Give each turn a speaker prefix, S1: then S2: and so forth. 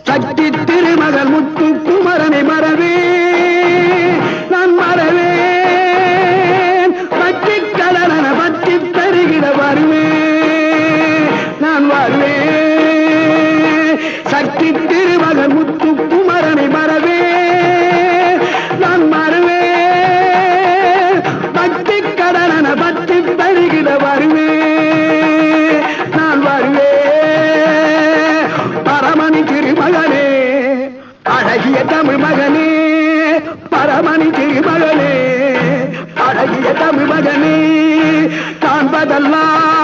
S1: சக்தி திருமகள் முத்து குமரனை மறவே நான் மறவேன். பற்றி கடலன பற்றி தருகிட வருவேன் நான் வருவேன். சக்தி திருமகள் முத்து குமரனை மறவே நான் மறவேன். பற்றி கடலன பற்றி தருகிட வருவேன் நான் வருவேன். பரமணி திருமகனே அழகிய தமிழ் மகனே, பரமணி திருமகனே அழகிய தமிழ் மகனே, காண்பதெல்லாம்